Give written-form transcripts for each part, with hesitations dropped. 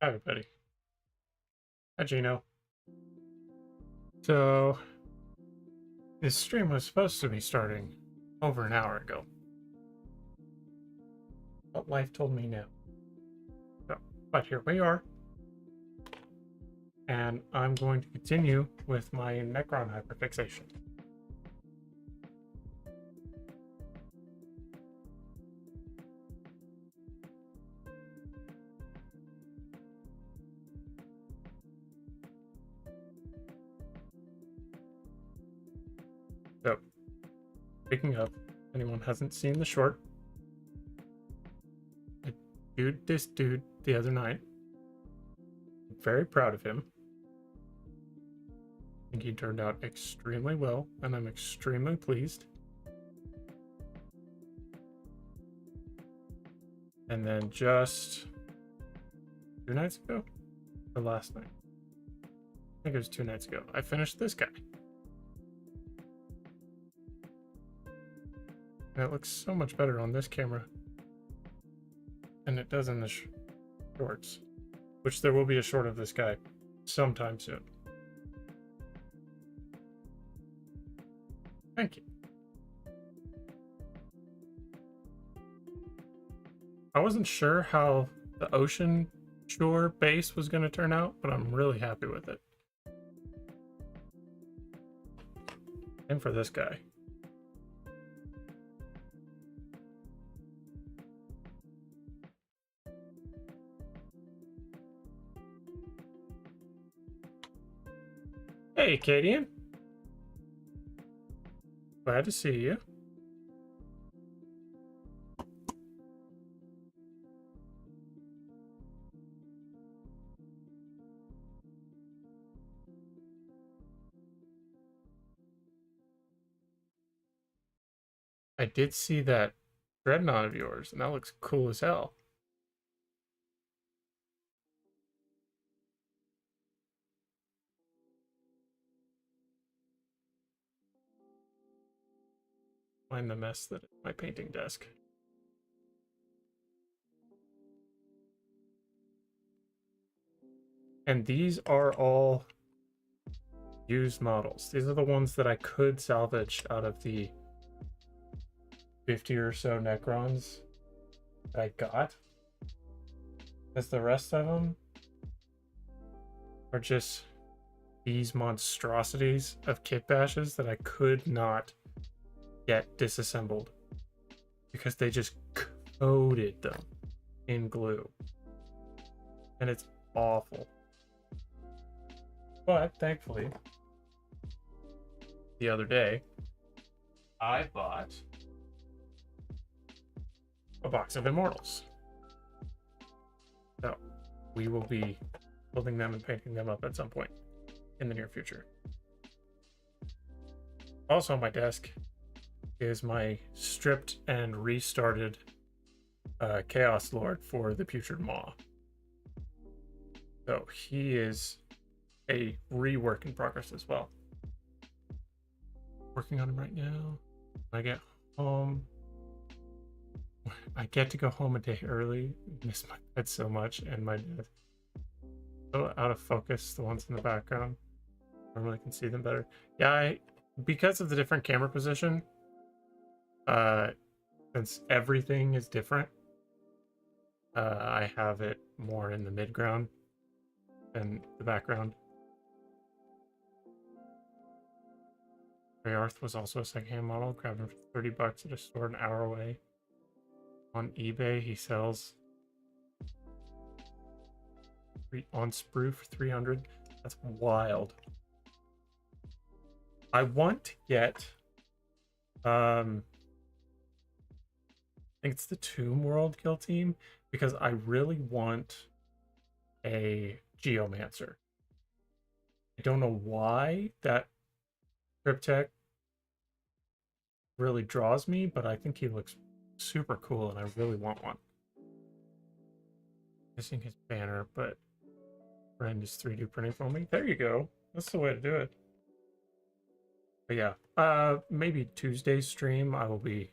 Hi, everybody. Hi, Gino. So, this stream was supposed to be starting over an hour ago, but life told me no. But here we are, and I'm going to continue with my Necron hyperfixation. So, picking up, if anyone hasn't seen the short, I viewed this dude the other night. I'm very proud of him. I think he turned out extremely well, and I'm extremely pleased. And then just 2 nights ago, or last night, I think it was 2 nights ago, I finished this guy. And it looks so much better on this camera than it does in the shorts, which there will be a short of this guy sometime soon. Thank you. I wasn't sure how the ocean shore base was going to turn out, but I'm really happy with it. And for this guy. Hey, Cadian. Glad to see you. I did see that dreadnought of yours, and that looks cool as hell. Find the mess that is my painting desk. And these are all used models. These are the ones that I could salvage out of the 50 or so Necrons that I got. As the rest of them are just these monstrosities of kit bashes that I could not get disassembled because they just coated them in glue. And it's awful. But thankfully, the other day, I bought a box of Immortals. So we will be building them and painting them up at some point in the near future. Also on my desk is my stripped and restarted Chaos Lord for the Putrid Maw. So he is a rework in progress as well. Working on him right now. When I get home, I get to go home a day early. Miss my bed so much, and my desk so out of focus. The ones in the background, I really can see them better. Yeah, because of the different camera position, since everything is different, I have it more in the midground than the background. Arth was also a secondhand model. Grabbed him for $30 at a store an hour away. On eBay, he sells on sprue for 300. That's wild. I want to get I think it's the Tomb World kill team because I really want a Geomancer. I don't know why that Cryptek really draws me, but I think he looks super cool and I really want one. Missing his banner, but friend is 3D printing for me. There you go. That's the way to do it. But yeah, maybe Tuesday's stream I will be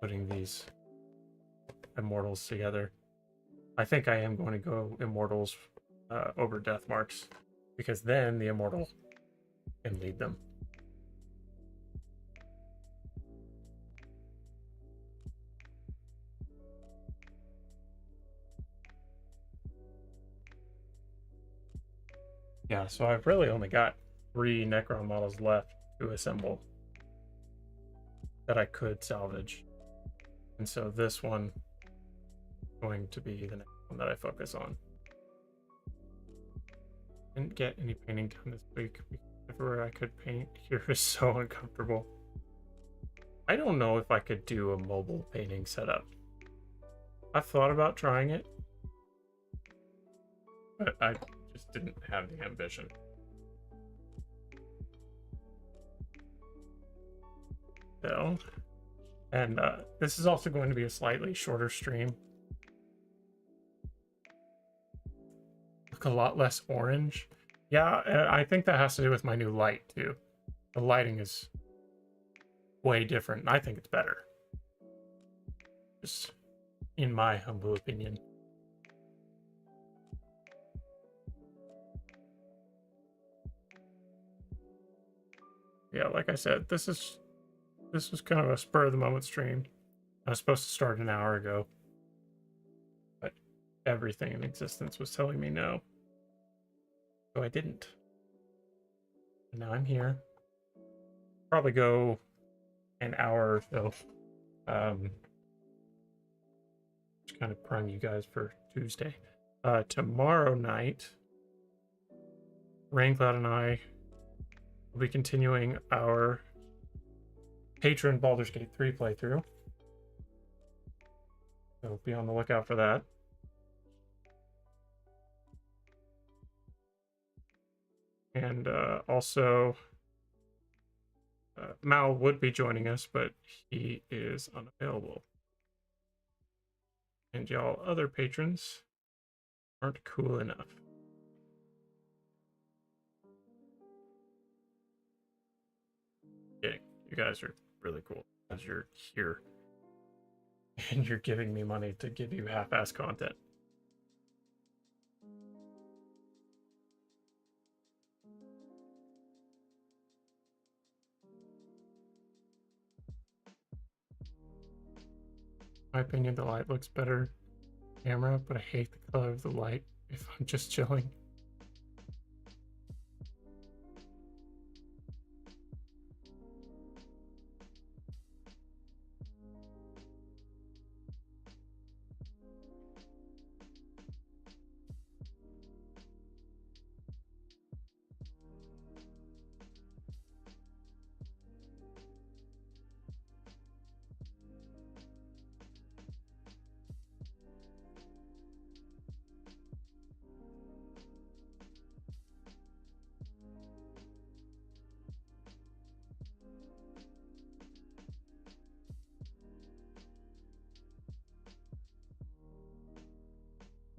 putting these Immortals together. I think I am going to go Immortals over Death Marks, because then the Immortal can lead them. Yeah, so I've really only got 3 Necron models left to assemble that I could salvage. And so this one is going to be the next one that I focus on. Didn't get any painting done this week because everywhere I could paint here is so uncomfortable. I don't know if I could do a mobile painting setup. I've thought about trying it, but I just didn't have the ambition. So, and this is also going to be a slightly shorter stream. Look a lot less orange. Yeah, I think that has to do with my new light too. The lighting is way different. I think it's better. Just in my humble opinion. Yeah, like I said, this was kind of a spur of the moment stream. I was supposed to start an hour ago, but everything in existence was telling me no. So I didn't. And now I'm here. Probably go an hour or so. Just kind of prime you guys for Tuesday. Tomorrow night, Raincloud and I will be continuing our Patron Baldur's Gate 3 playthrough. So be on the lookout for that. And also, Mal would be joining us, but he is unavailable. And y'all other patrons aren't cool enough. Kidding. You guys are really cool because you're here and you're giving me money to give you half-ass content. In my opinion, the light looks better camera, but I hate the color of the light if I'm just chilling.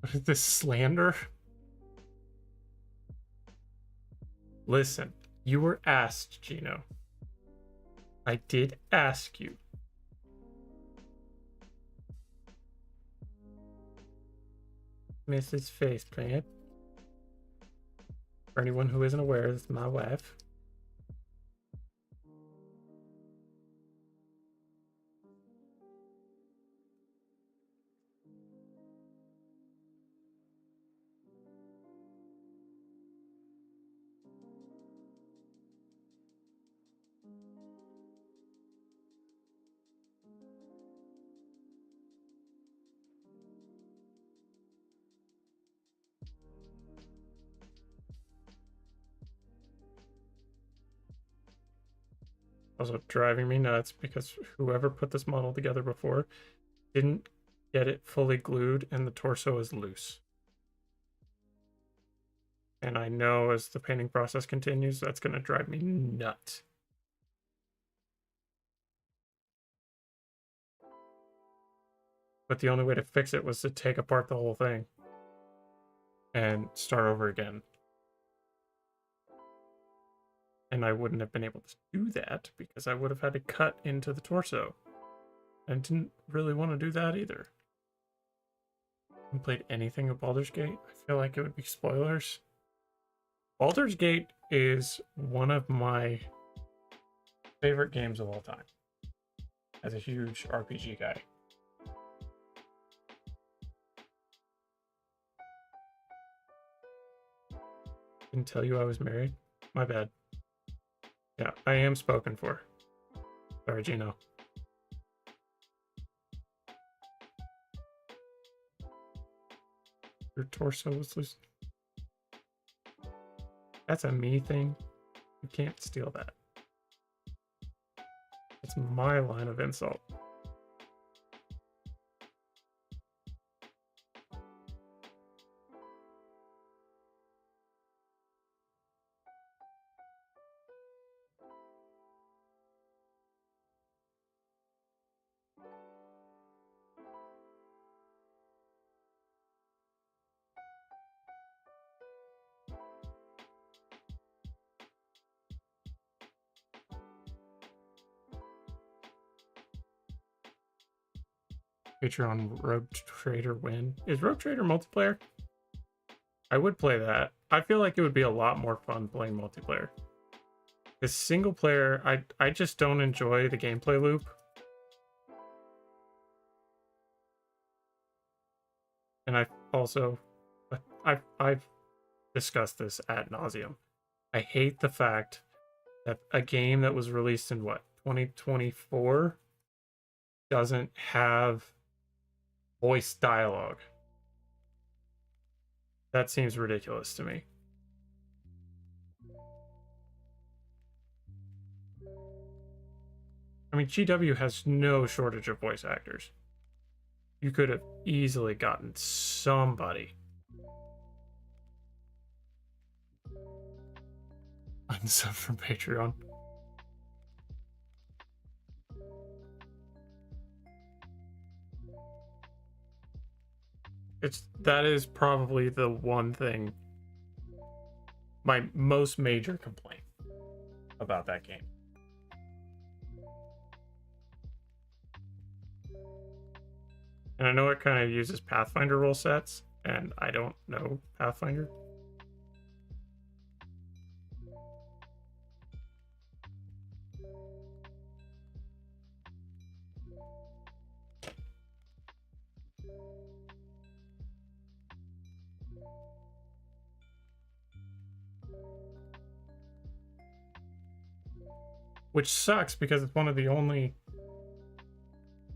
What is this slander? Listen, you were asked, Gino. I did ask you. Mrs. Faceplant. For anyone who isn't aware, this is my wife. Also driving me nuts because whoever put this model together before didn't get it fully glued and the torso is loose. And I know as the painting process continues, that's going to drive me nuts. But the only way to fix it was to take apart the whole thing and start over again. And I wouldn't have been able to do that because I would have had to cut into the torso. I didn't really want to do that either. haven't played anything of Baldur's Gate. I feel like it would be spoilers. Baldur's Gate is one of my favorite games of all time. As a huge RPG guy. Didn't tell you I was married. My bad. Yeah, I am spoken for. Sorry, Gino. Your torso was loose. That's a me thing. You can't steal that. It's my line of insult. Patreon Rogue Trader win. Is Rogue Trader multiplayer? I would play that. I feel like it would be a lot more fun playing multiplayer. The single player, I just don't enjoy the gameplay loop. And I've discussed this ad nauseum. I hate the fact that a game that was released in what, 2024 doesn't have voice dialogue. That seems ridiculous to me. I mean, GW has no shortage of voice actors. You could have easily gotten somebody. Unsub from Patreon. That is probably the one thing, my most major complaint about that game. And I know it kind of uses Pathfinder rule sets, and I don't know Pathfinder. Which sucks because it's one of the only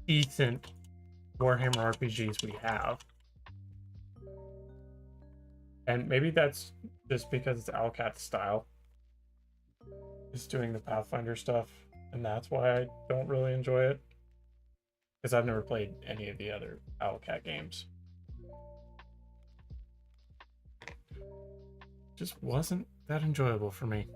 decent Warhammer RPGs we have. And maybe that's just because it's Owlcat's style. It's doing the Pathfinder stuff, and that's why I don't really enjoy it. Because I've never played any of the other Owlcat games. Just wasn't that enjoyable for me.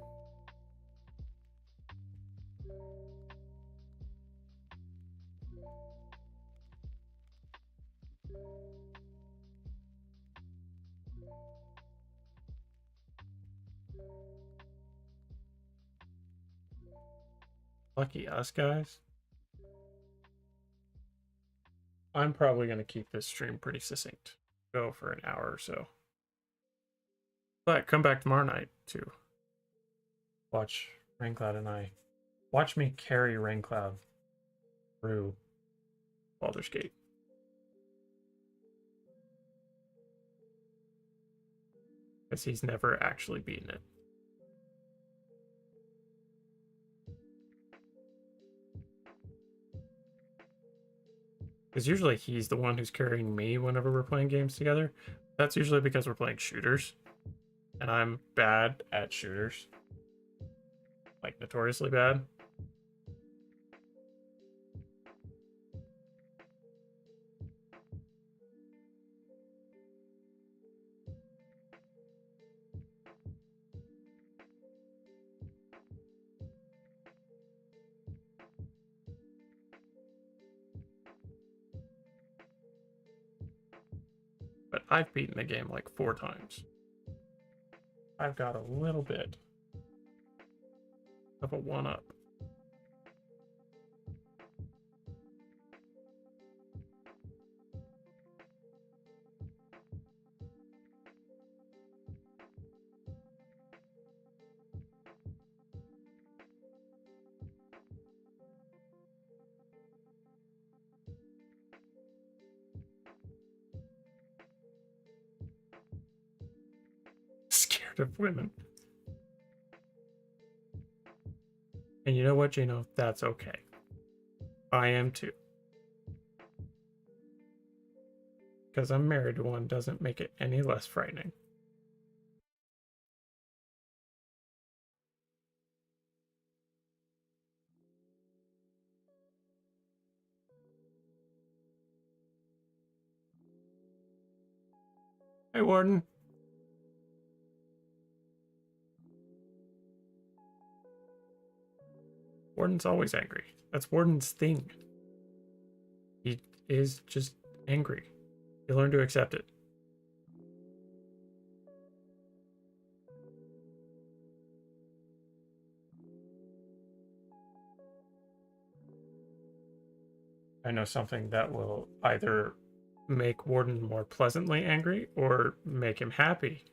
Lucky us, guys. I'm probably going to keep this stream pretty succinct. Go for an hour or so. But come back tomorrow night to watch Raincloud and I. Watch me carry Raincloud through Baldur's Gate. Because he's never actually beaten it. Because usually he's the one who's carrying me whenever we're playing games together. That's usually because we're playing shooters. And I'm bad at shooters. Like, notoriously bad. But I've beaten the game like 4 times. I've got a little bit of a 1-up. attractive women. And you know what, Gino? That's okay. I am too. Because I'm married to one doesn't make it any less frightening. Hey, Warden. Warden's always angry. That's Warden's thing. He is just angry. You learn to accept it. I know something that will either make Warden more pleasantly angry or make him happy.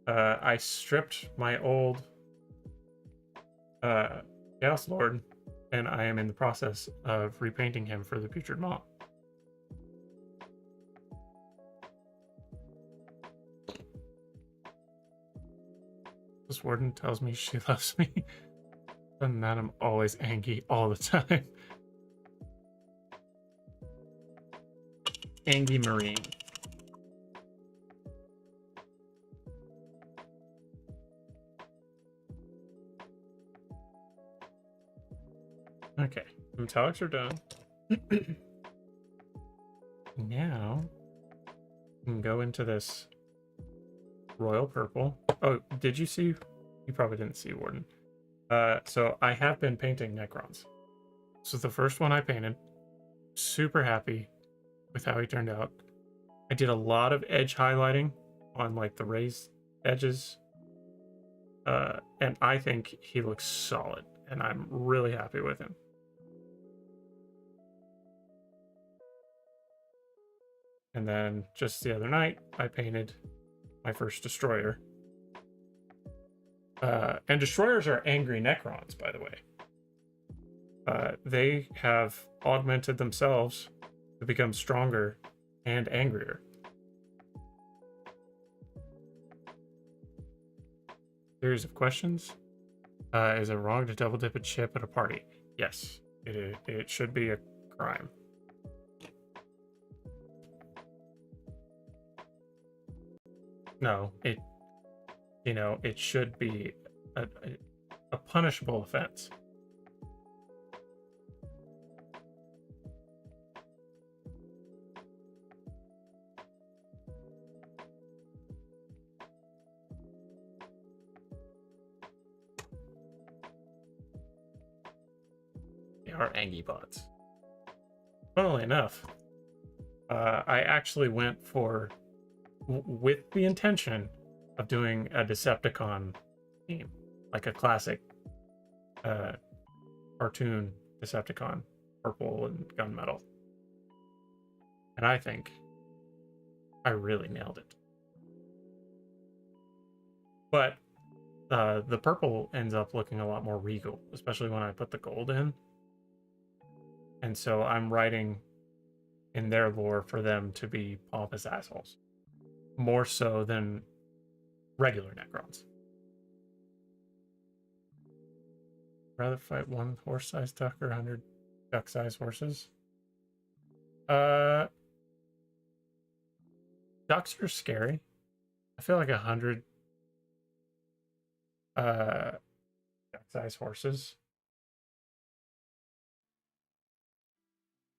I stripped my old Chaos Lord, and I am in the process of repainting him for the Putrid Maw. This Warden tells me she loves me, and that I'm always angry all the time. Angie Marine. Okay, metallics are done. Now, we can go into this royal purple. Oh, did you see? You probably didn't see, Warden. So I have been painting Necrons. This is the first one I painted. Super happy with how he turned out. I did a lot of edge highlighting on like the raised edges. And I think he looks solid, and I'm really happy with him. And then just the other night, I painted my first destroyer. And destroyers are angry Necrons, by the way. They have augmented themselves to become stronger and angrier. Series of questions. Is it wrong to double dip a chip at a party? Yes, it should be a crime. No, it should be a punishable offense. They are Angie bots. Funnily enough, I actually went for with the intention of doing a Decepticon theme, like a classic cartoon Decepticon, purple and gunmetal. And I think I really nailed it. But the purple ends up looking a lot more regal, especially when I put the gold in. And so I'm writing in their lore for them to be pompous assholes. More so than regular Necrons. Rather fight one horse-sized duck or 100 duck-sized horses? Ducks are scary. I feel like 100 duck-sized horses.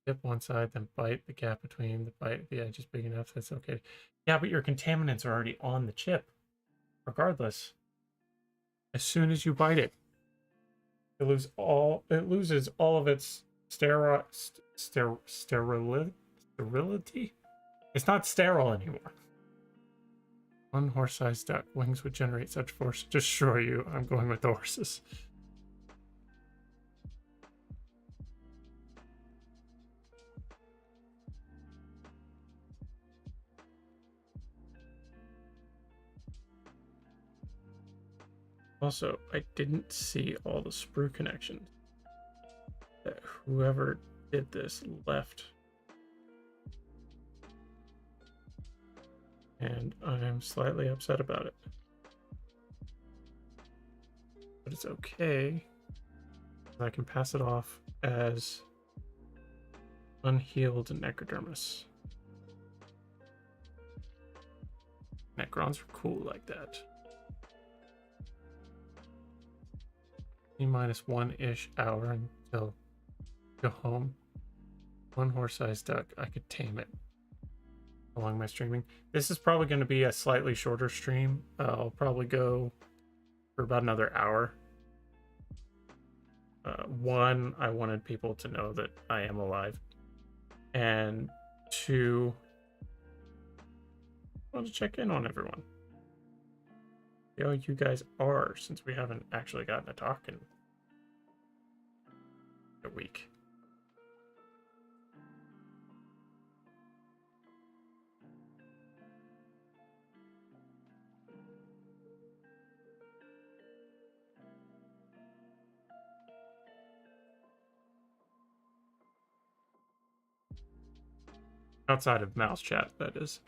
Dip one side, then bite. The gap between the edge is big enough that's okay. Yeah, but your contaminants are already on the chip. Regardless, as soon as you bite it, it loses all of its sterility. It's not sterile anymore. One horse-sized duck wings would generate such force to destroy you. I'm going with the horses. Also, I didn't see all the sprue connections that whoever did this left. And I'm slightly upset about it. But it's okay. I can pass it off as unhealed necrodermis. Necrons are cool like that. T-1-ish hour until go home. One horse-sized duck. I could tame it along my streaming. This is probably going to be a slightly shorter stream. I'll probably go for about another hour. One, I wanted people to know that I am alive. And two, I want to check in on everyone. See how you guys are, since we haven't actually gotten to talk in a week. Outside of mouse chat, that is.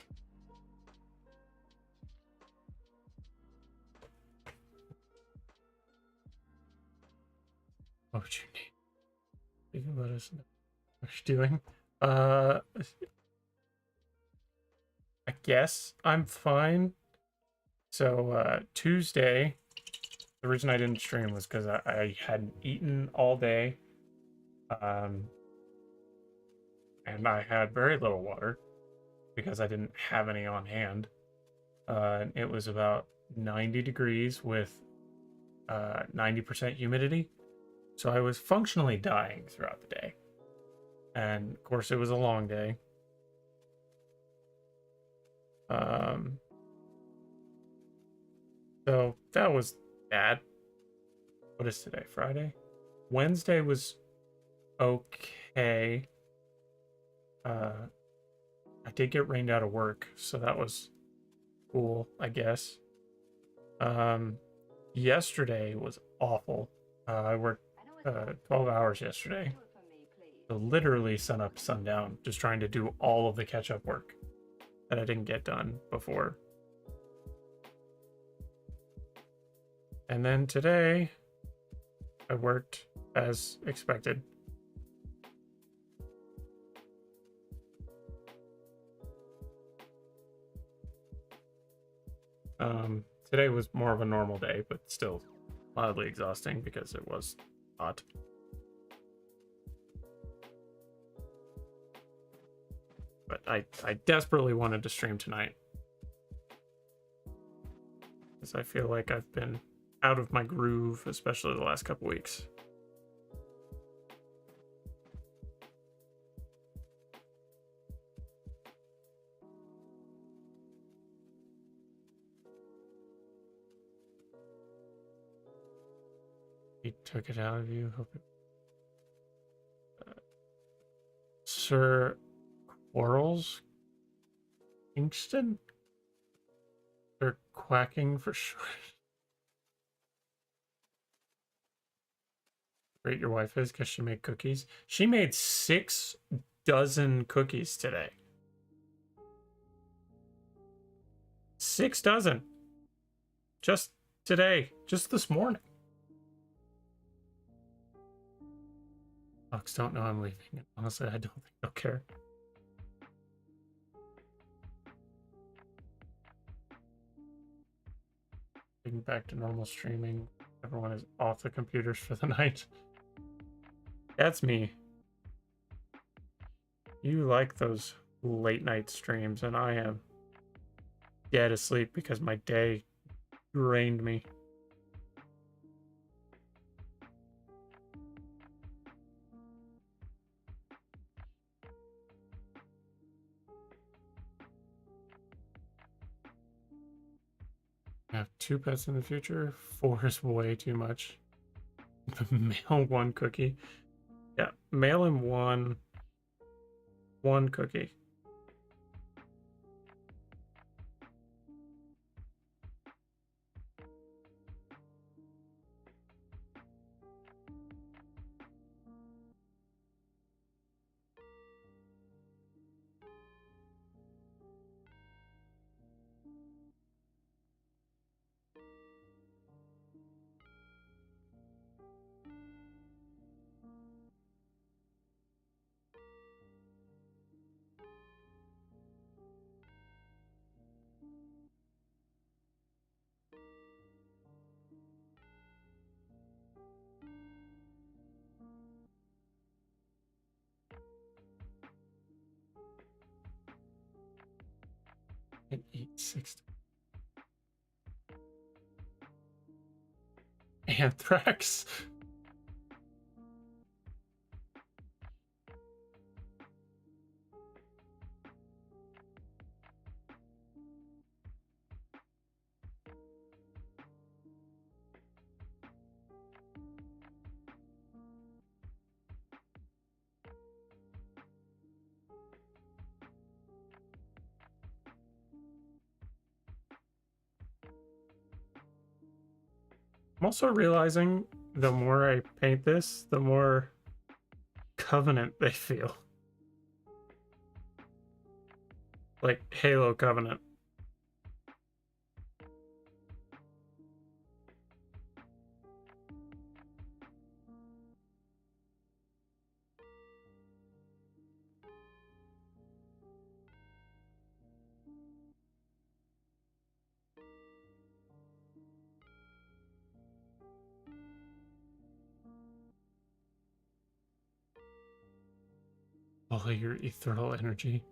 What would you need? You can let us know what you're doing. I guess I'm fine. So Tuesday, the reason I didn't stream was because I hadn't eaten all day. And I had very little water because I didn't have any on hand. It was about 90 degrees with 90% humidity. So I was functionally dying throughout the day. And of course, it was a long day. So that was bad. What is today? Friday? Wednesday was okay. I did get rained out of work, so that was cool, I guess. Yesterday was awful. I worked 12 hours yesterday. So literally sun up, sundown, just trying to do all of the catch-up work that I didn't get done before. And then today, I worked as expected. Today was more of a normal day, but still mildly exhausting because it was hot. But I desperately wanted to stream tonight, because I feel like I've been out of my groove, especially the last couple weeks. He took it out of you. Hope it... Sir Quarles Kingston? They're quacking for sure. Great your wife is because she made cookies. She made 6 dozen cookies today. 6 dozen. Just today. Just this morning. Fox don't know I'm leaving. Honestly, I don't think they'll care. Getting back to normal streaming. Everyone is off the computers for the night. That's me. You like those late night streams, and I am dead asleep because my day drained me. I have 2 pets in the future. 4 is way too much. Mail 1 cookie. Yeah, mail him one cookie. 860. Anthrax. I'm also realizing the more I paint this, the more Covenant they feel. Like Halo Covenant. All your ethereal energy.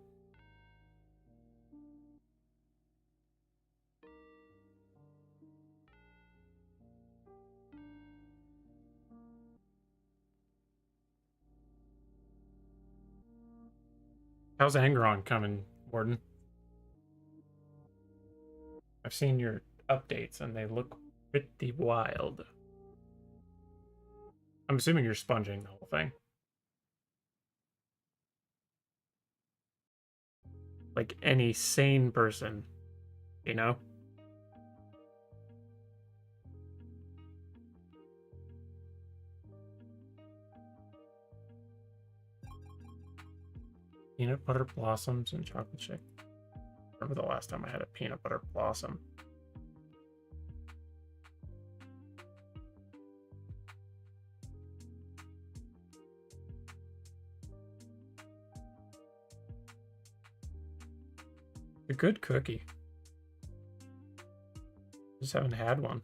How's Angron coming, Warden? I've seen your updates and they look pretty wild. I'm assuming you're sponging the whole thing. Like any sane person, you know? Peanut butter blossoms and chocolate shake. Remember the last time I had a peanut butter blossom? A good cookie. Just haven't had one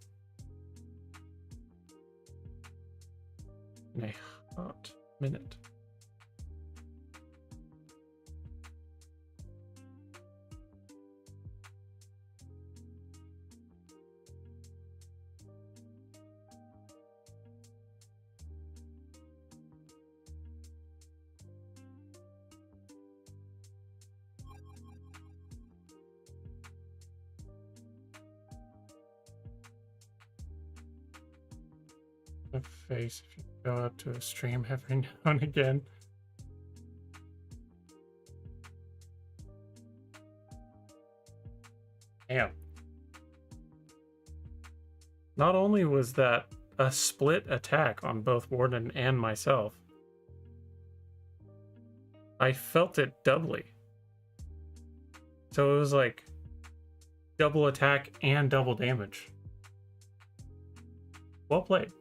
in a hot minute. The face if you go out to a stream every now and again. Damn. Not only was that a split attack on both Warden and myself, I felt it doubly. So it was like double attack and double damage. Well played.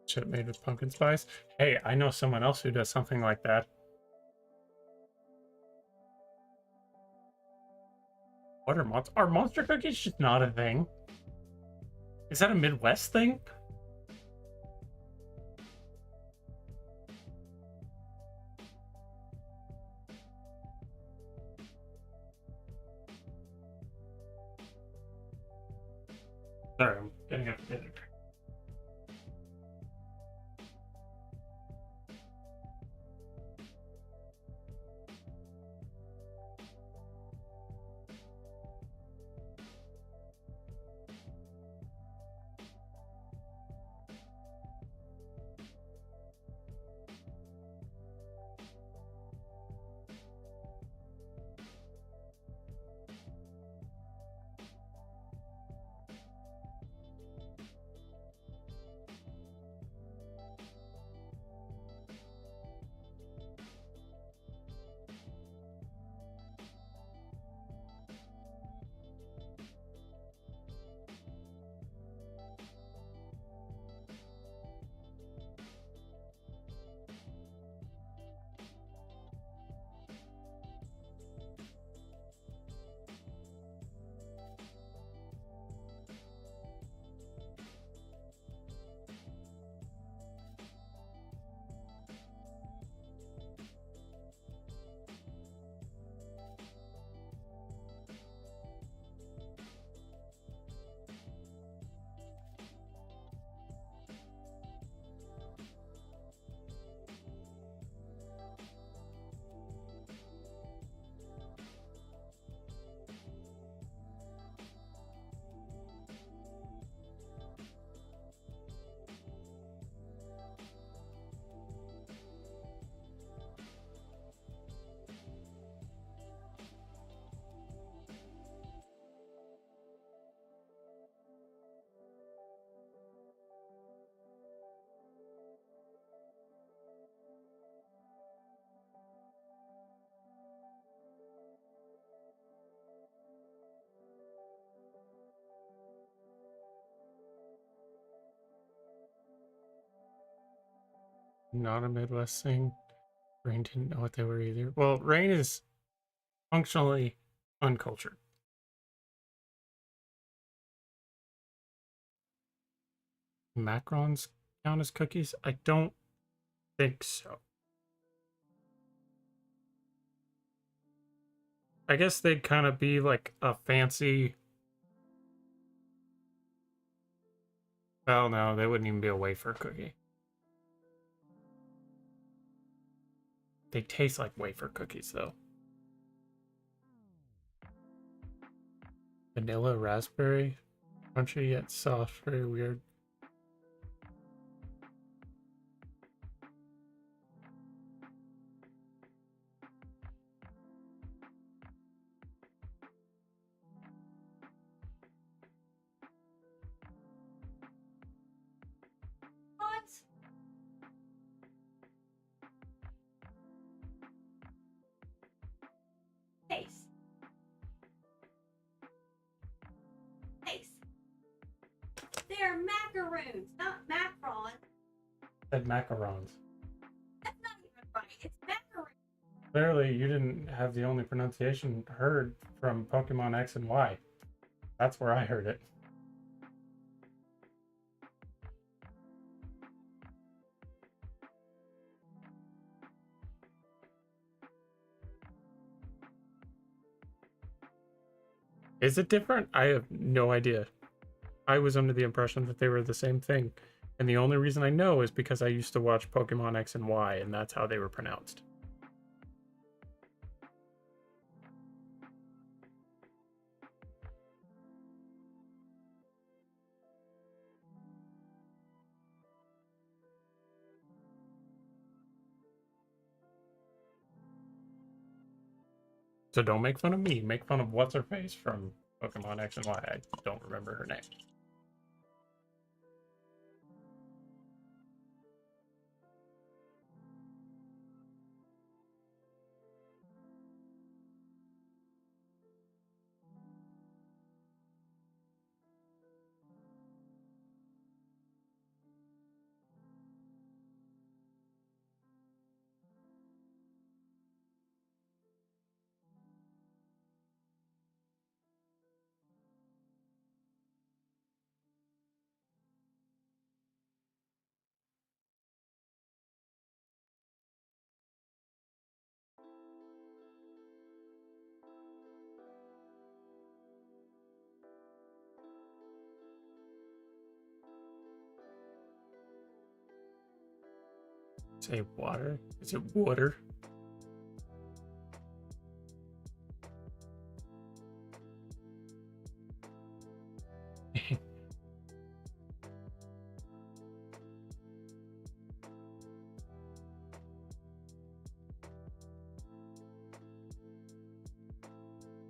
Chip made with pumpkin spice. Hey, I know someone else who does something like that. What are monster? Are monster cookies just not a thing? Is that a Midwest thing? Sorry, I'm getting up to dinner. Not a Midwest thing. Rain didn't know what they were either. Well, Rain is functionally uncultured. Macrons count as cookies? I don't think so. I guess they'd kind of be like a fancy. Well, no, they wouldn't even be a wafer cookie. They taste like wafer cookies, though. Vanilla raspberry, crunchy yet soft, very weird. Taste. Taste. They're macaroons, not macrons. Said macarons. That's not even right. It's macaroons. Clearly, you didn't have the only pronunciation heard from Pokemon X and Y. That's where I heard it. Is it different? I have no idea. I was under the impression that they were the same thing. And the only reason I know is because I used to watch Pokemon X and Y, and that's how they were pronounced. So don't make fun of me. Make fun of what's her face from Pokemon X and Y. I don't remember her name. Say water? Is it water?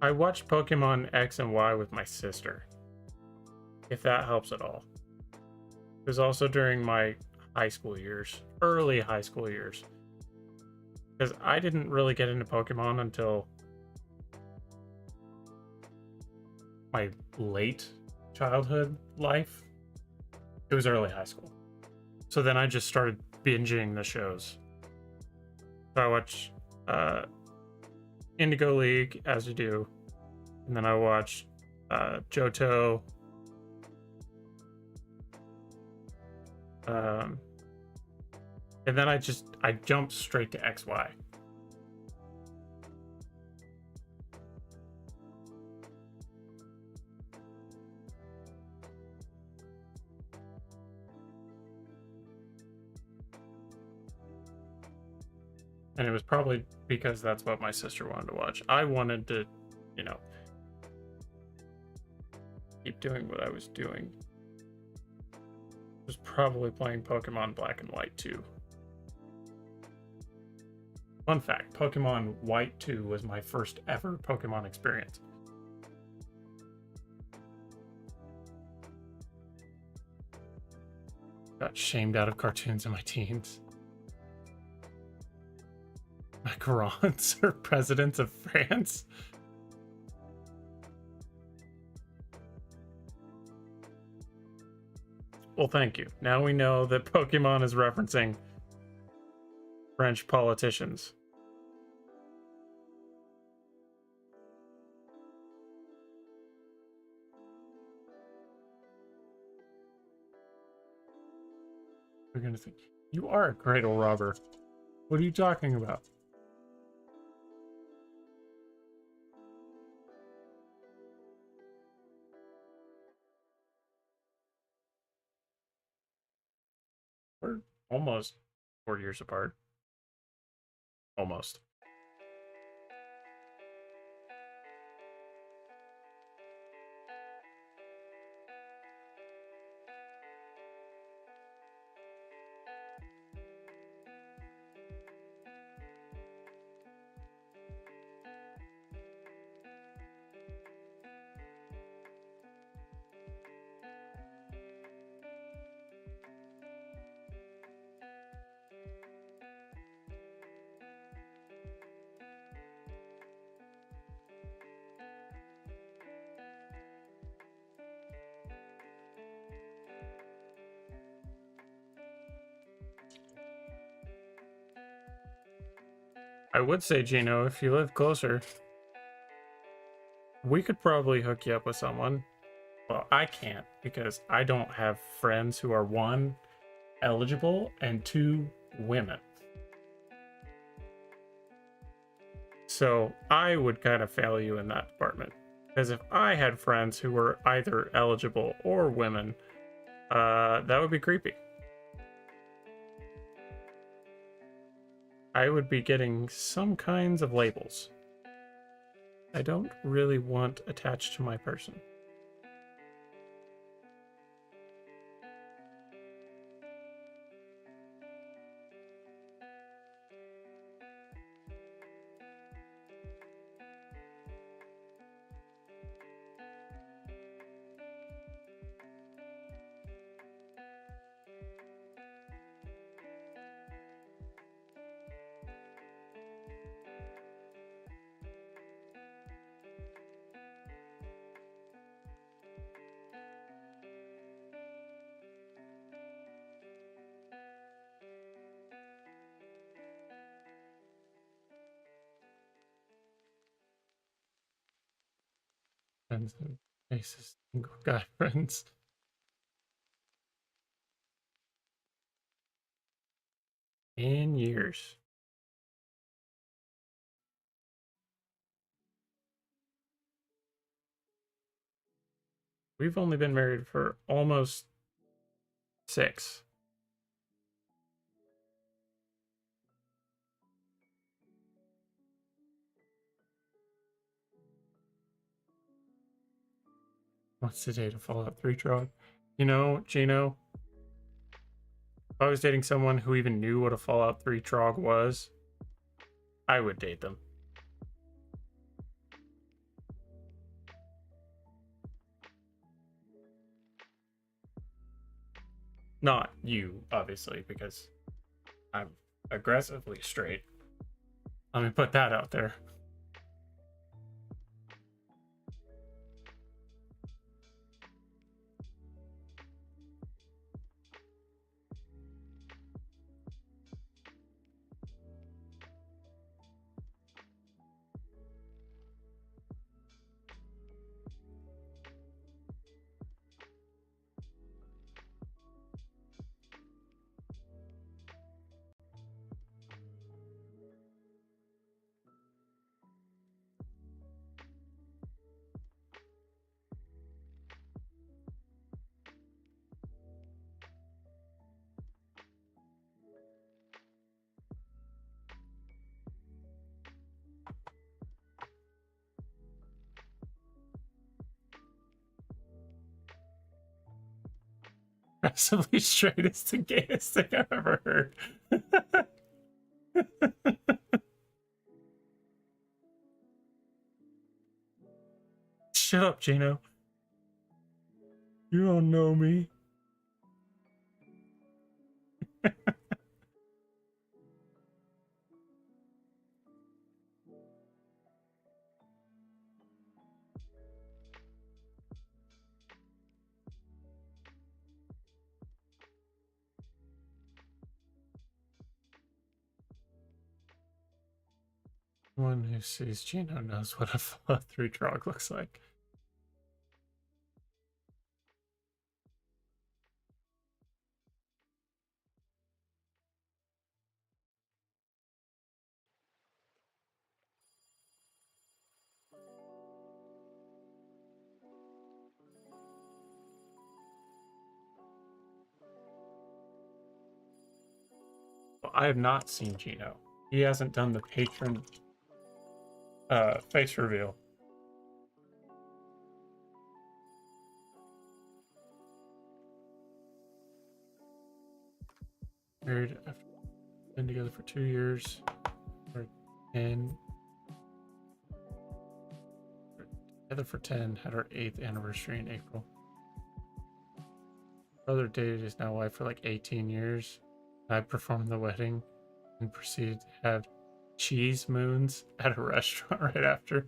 I watched Pokemon X and Y with my sister, if that helps at all. It was also during my high school years, early high school years. Because I didn't really get into Pokemon until my late childhood life. It was early high school. So then I just started binging the shows. So I watched Indigo League, as you do. And then I watched Johto. And then I jumped straight to XY. And it was probably because that's what my sister wanted to watch. I wanted to, you know, keep doing what I was doing. I was probably playing Pokemon Black and White 2. Fun fact, Pokemon White 2 was my first ever Pokemon experience. Got shamed out of cartoons in my teens. Macarons are presidents of France. Well, thank you. Now we know that Pokemon is referencing French politicians. We're gonna think you are a cradle robber. What are you talking about? We're almost 4 years apart. Almost. I would say, Gino, if you live closer, we could probably hook you up with someone. Well, I can't because I don't have friends who are one, eligible, and two, women. So I would kind of fail you in that department. Because if I had friends who were either eligible or women, that would be creepy. I would be getting some kinds of labels I don't really want attached to my person. Friends and faces, single guy friends. In years. We've only been married for almost 6. What's the date of Fallout 3 Trog? You know, Gino, if I was dating someone who even knew what a Fallout 3 Trog was, I would date them. Not you, obviously, because I'm aggressively straight. Let me put that out there. Aggressively straight is the gayest thing I've ever heard. Shut up, Gino. You don't know me. One who sees Gino knows what a follow through drug looks like. Well, I have not seen Gino. He hasn't done the patron face reveal. Married after been together for 2 years. Or 10. Together for 10. Had our 8th anniversary in April. Brother dated his now wife for like 18 years. I performed the wedding and proceeded to have cheese moons at a restaurant right after.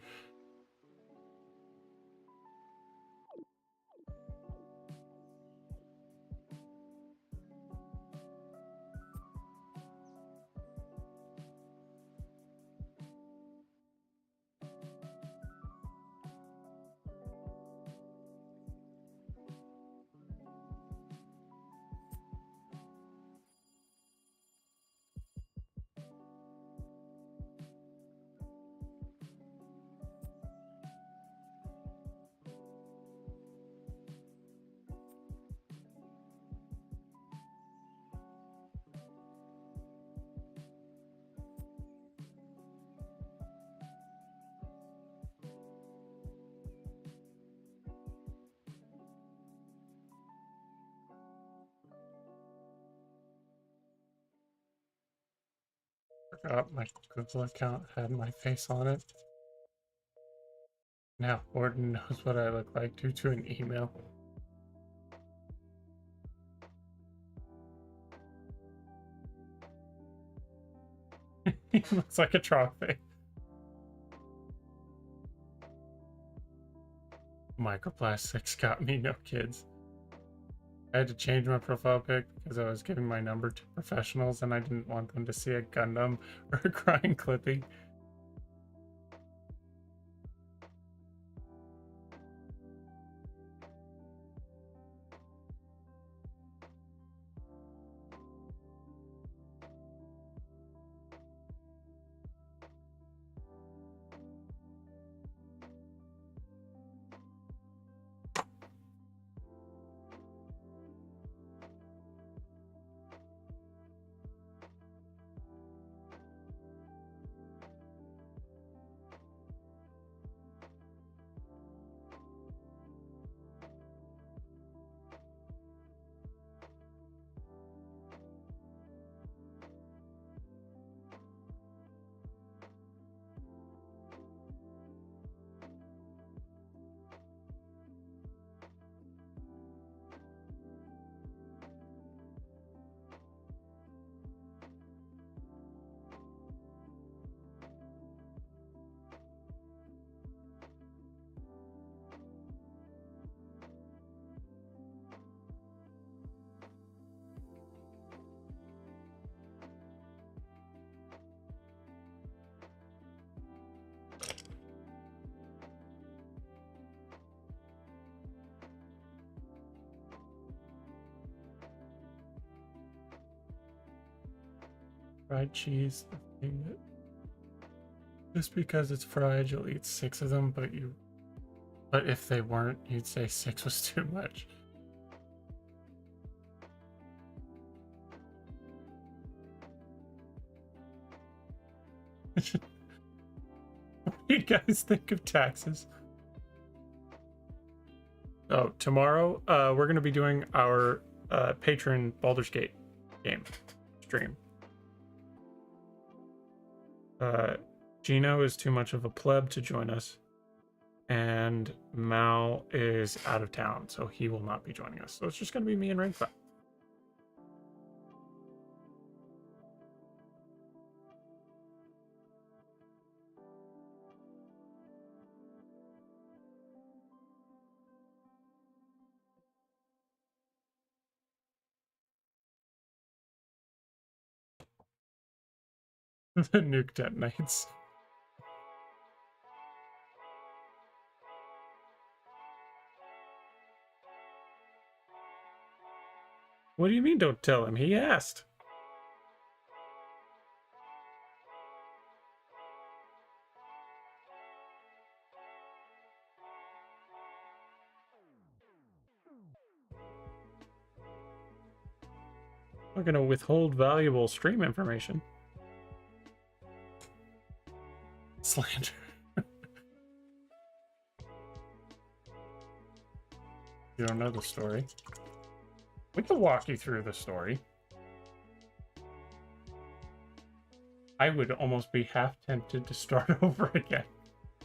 Forgot my Google account had my face on it. Now Gordon knows what I look like due to an email. He looks like a trophy. Microplastics got me no kids. I had to change my profile pic because I was giving my number to professionals and I didn't want them to see a Gundam or a crying Clippy. Fried cheese, the thing that just because it's fried, you'll eat 6 of them, but if they weren't, you'd say 6 was too much. What do you guys think of taxes? Oh, tomorrow, we're gonna be doing our patron Baldur's Gate game stream. Gino is too much of a pleb to join us, and Mal is out of town, so he will not be joining us. So it's just gonna be me and Ringclap. The nuke detonates. What do you mean don't tell him? He asked. I'm gonna withhold valuable stream information. Slander. You don't know the story. We can walk you through the story. I would almost be half tempted to start over again.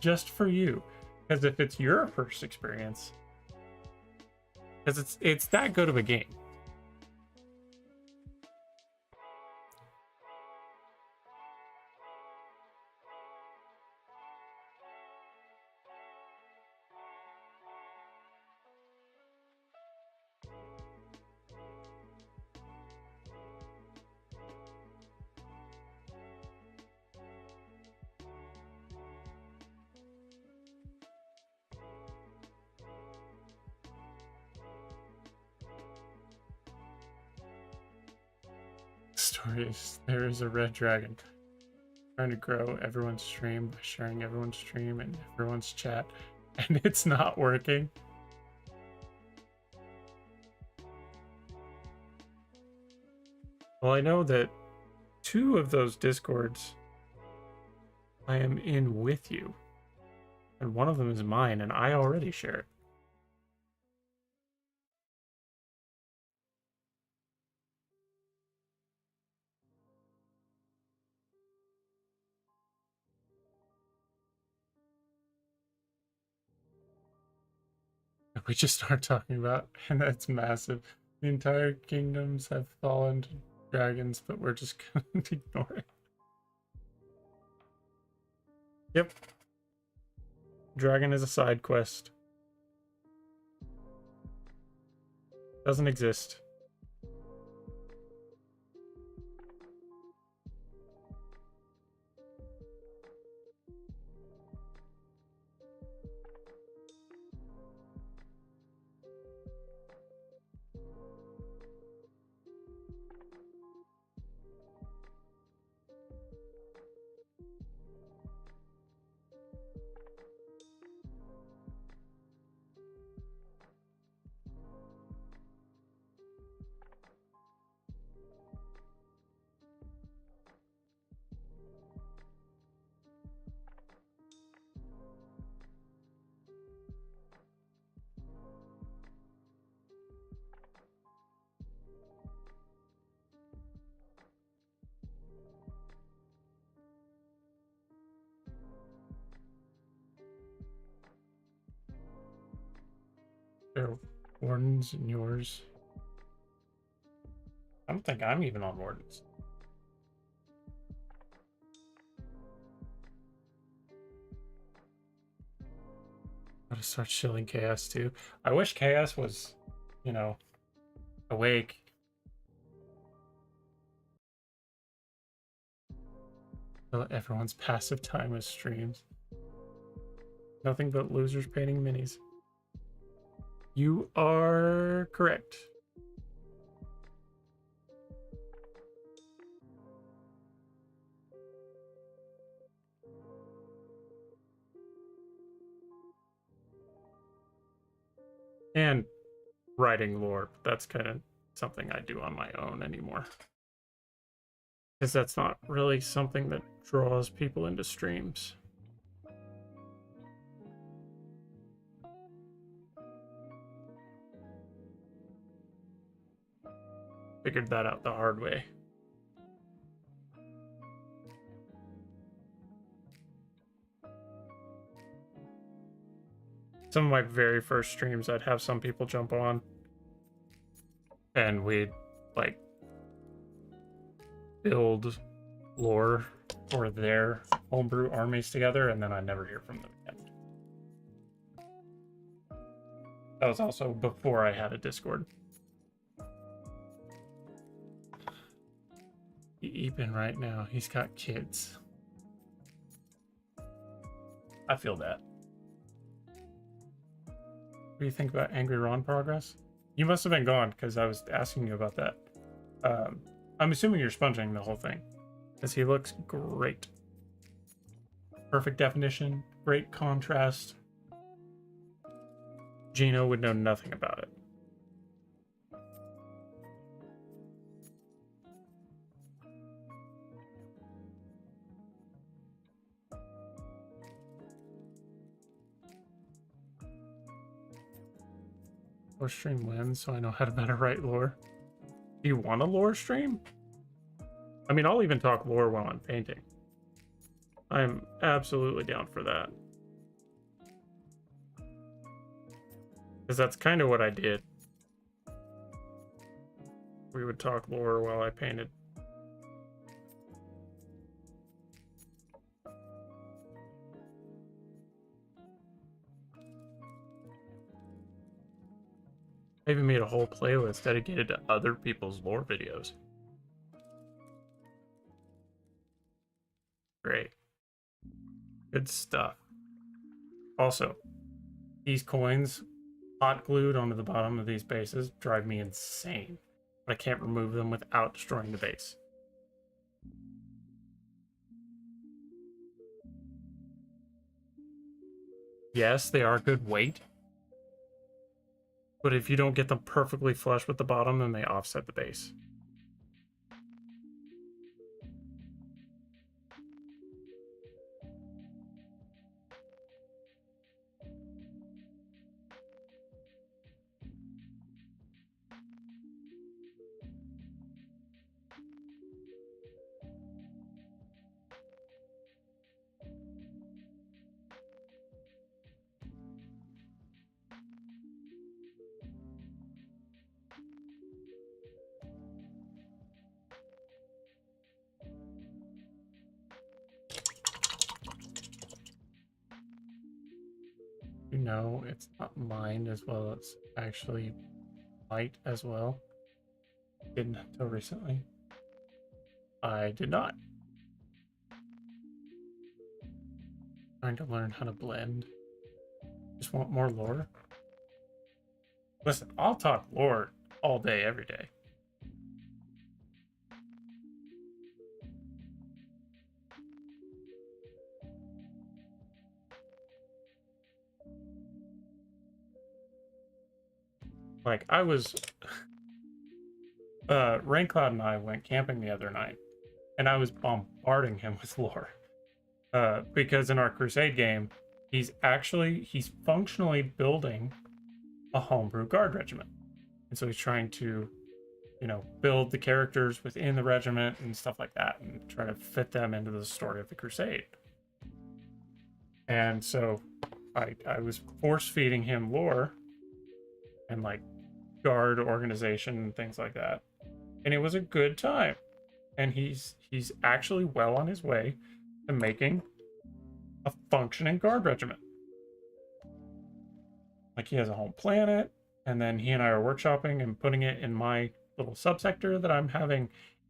Just for you. Because if it's your first experience, because it's that good of a game. Story is there is a red dragon trying to grow everyone's stream by sharing everyone's stream and everyone's chat, and it's not working. Well, I know that 2 of those discords I am in with you, and one of them is mine, and I already share it. We just start talking about, and that's massive. The entire kingdoms have fallen to dragons, but we're just gonna ignore it. Yep. Dragon is a side quest. Doesn't exist. There are wardens in yours. I don't think I'm even on wardens. Gotta start shilling chaos too. I wish chaos was, you know, awake. Everyone's passive time is streams. Nothing but losers painting minis. You are correct. And writing lore, that's kind of something I do on my own anymore. Because that's not really something that draws people into streams. Figured that out the hard way. Some of my very first streams, I'd have some people jump on and we'd like build lore for their homebrew armies together, and then I never hear from them again. That was also before I had a Discord. Even right now, he's got kids. I feel that. What do you think about Angry Ron progress? You must have been gone because I was asking you about that. I'm assuming you're sponging the whole thing because he looks great. Perfect definition, great contrast. Gino would know nothing about it. Lore stream wins, so I know how to better write lore. Do you want a lore stream? I mean, I'll even talk lore while I'm painting. I'm absolutely down for that. Because that's kind of what I did. We would talk lore while I painted. I even made a whole playlist dedicated to other people's lore videos. Great. Good stuff. Also, these coins hot glued onto the bottom of these bases drive me insane. But I can't remove them without destroying the base. Yes, they are good weight. But if you don't get them perfectly flush with the bottom, then they offset the base. You know, it's not mine as well as actually might as well. Didn't until recently. I did not. Trying to learn how to blend. Just want more lore. Listen, I'll talk lore all day, every day. Like, I was... Raincloud and I went camping the other night, and I was bombarding him with lore. Because in our Crusade game, he's functionally building a homebrew guard regiment. And so he's trying to, you know, build the characters within the regiment and stuff like that and try to fit them into the story of the Crusade. And so I was force feeding him lore and like guard organization and things like that. And it was a good time. And he's actually well on his way to making a functioning guard regiment. Like, he has a home planet, and then he and I are workshopping and putting it in my little subsector that I'm having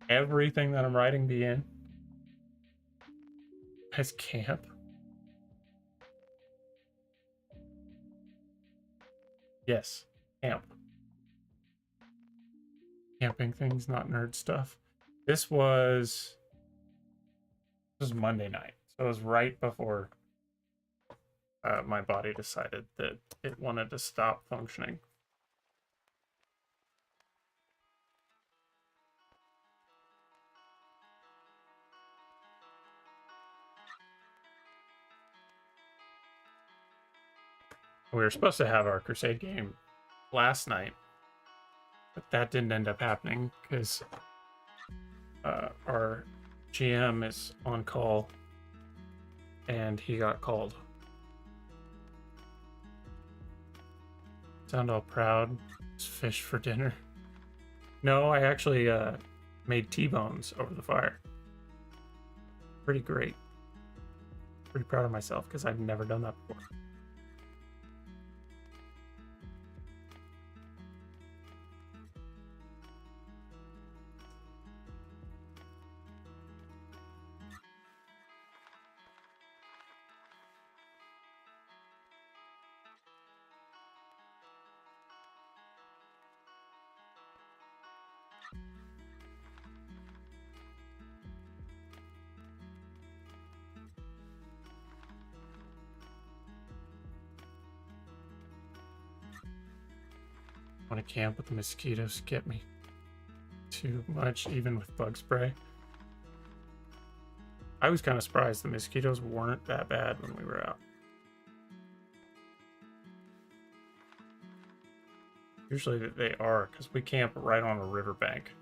everything that I'm writing be in. As camp. Yes, camp. Camping things, not nerd stuff. This was Monday night, so it was right before my body decided that it wanted to stop functioning. We were supposed to have our Crusade game last night, but that didn't end up happening because our GM is on call and he got called. Sound all proud. Just fish for dinner. No, I actually made T-bones over the fire. Pretty great. Pretty proud of myself because I've never done that before. Want to camp, but the mosquitoes get me too much, even with bug spray. I was kind of surprised the mosquitoes weren't that bad when we were out. Usually they are, because we camp right on a riverbank.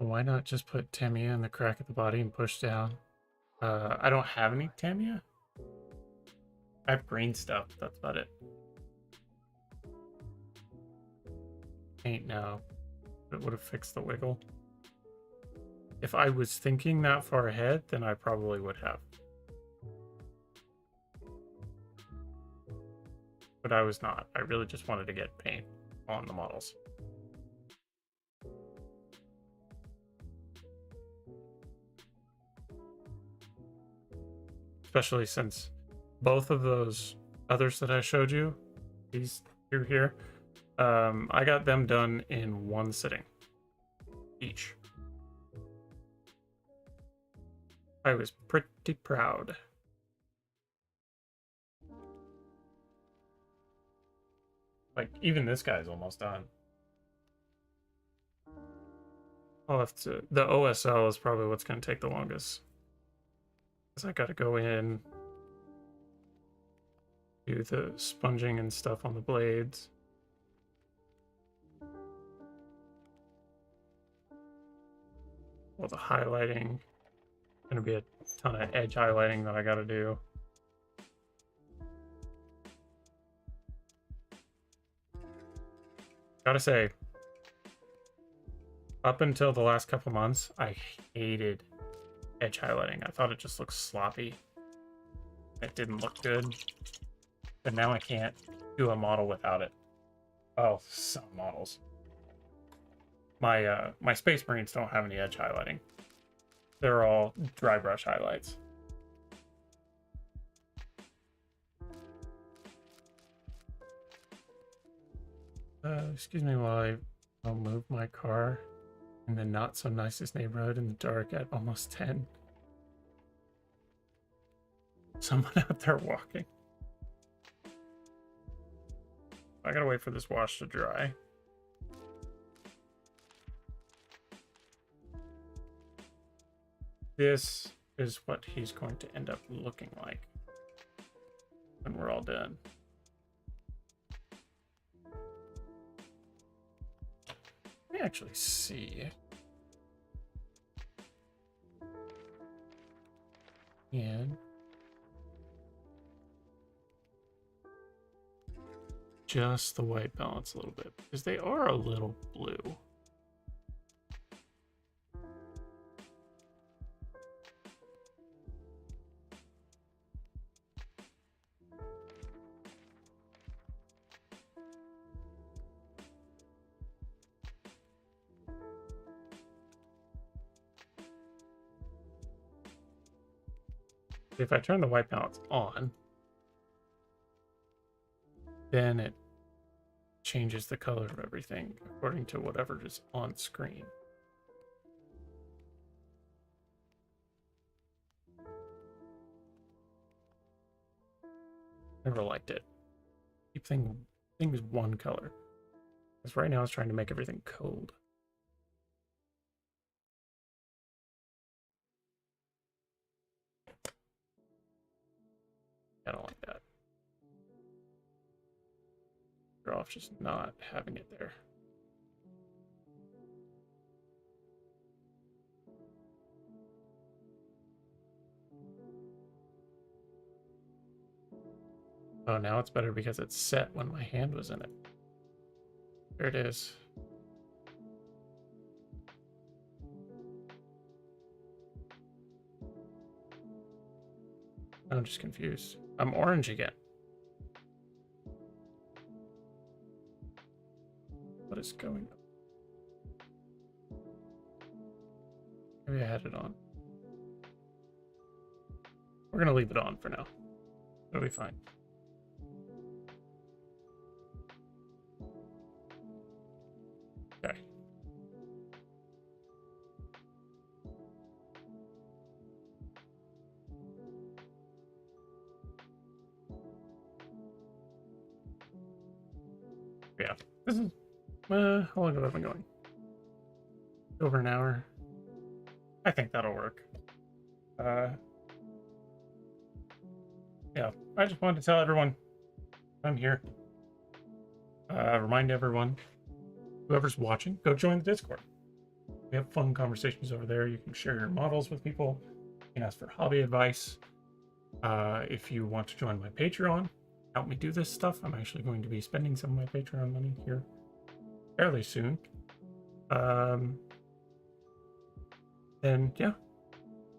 Why not just put Tamiya in the crack of the body and push down? I don't have any Tamiya. I have green stuff. That's about it. Ain't no. It would have fixed the wiggle. If I was thinking that far ahead, then I probably would have. But I was not. I really just wanted to get paint on the models. Especially since both of those others that I showed you, these two here, I got them done in one sitting each. I was pretty proud. Like, even this guy's almost done. I'll have to... The OSL is probably what's going to take the longest. Because I got to go in, do the sponging and stuff on the blades. All the highlighting. Gonna be a ton of edge highlighting that I got to do. Gotta say, up until the last couple months, I hated edge highlighting. I thought it just looked sloppy. It didn't look good. But now I can't do a model without it. Well, some models. My Space Marines don't have any edge highlighting. They're all dry brush highlights. Excuse me while I'll move my car in the not so nicest neighborhood in the dark at almost 10. Someone out there walking. I gotta wait for this wash to dry. This is what he's going to end up looking like when we're all done. Let me actually see. And just the white balance a little bit because they are a little blue. If I turn the white balance on, then it changes the color of everything according to whatever is on screen. Never liked it. Keep things one color. Because right now it's trying to make everything cold. I don't like that. Better off just not having it there. Oh, now it's better because it's set when my hand was in it. There it is. I'm just confused. I'm orange again. What is going on? Maybe I had it on. We're gonna leave it on for now. It'll be fine. Okay. Yeah. This is how long have I been going? Over an hour. I think that'll work. Yeah, I just wanted to tell everyone I'm here. Remind everyone, whoever's watching, go join the Discord. We have fun conversations over there. You can share your models with people. You can ask for hobby advice. If you want to join my Patreon, help me do this stuff. I'm actually going to be spending some of my Patreon money here fairly soon. Then yeah,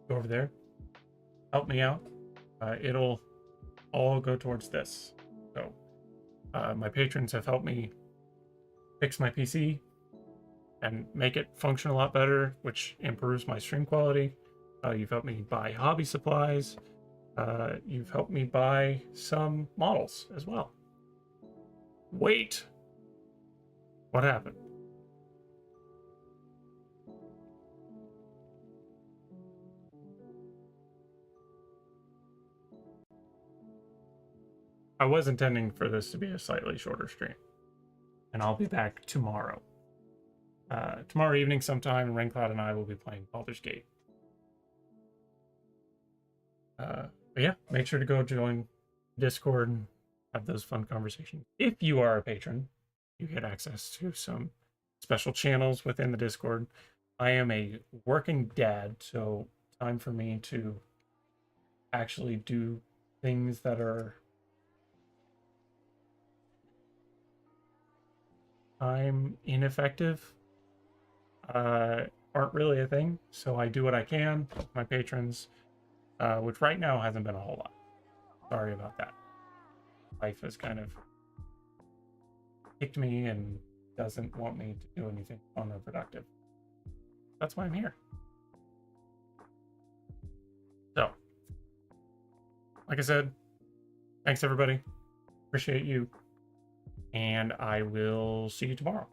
go over there, help me out. It'll all go towards this. So my patrons have helped me fix my PC and make it function a lot better, which improves my stream quality. You've helped me buy hobby supplies. You've helped me buy some models as well. Wait, what happened? I was intending for this to be a slightly shorter stream, and I'll be back tomorrow. Tomorrow evening sometime, Raincloud and I will be playing Baldur's Gate. But yeah, make sure to go join Discord and have those fun conversations. If you are a patron, you get access to some special channels within the Discord. I am a working dad, so time for me to actually do things that are time ineffective aren't really a thing. So I do what I can with my patrons, which right now hasn't been a whole lot. Sorry about that. Life has kind of kicked me and doesn't want me to do anything fun or productive. That's why I'm here. So, like I said, thanks everybody. Appreciate you. And I will see you tomorrow.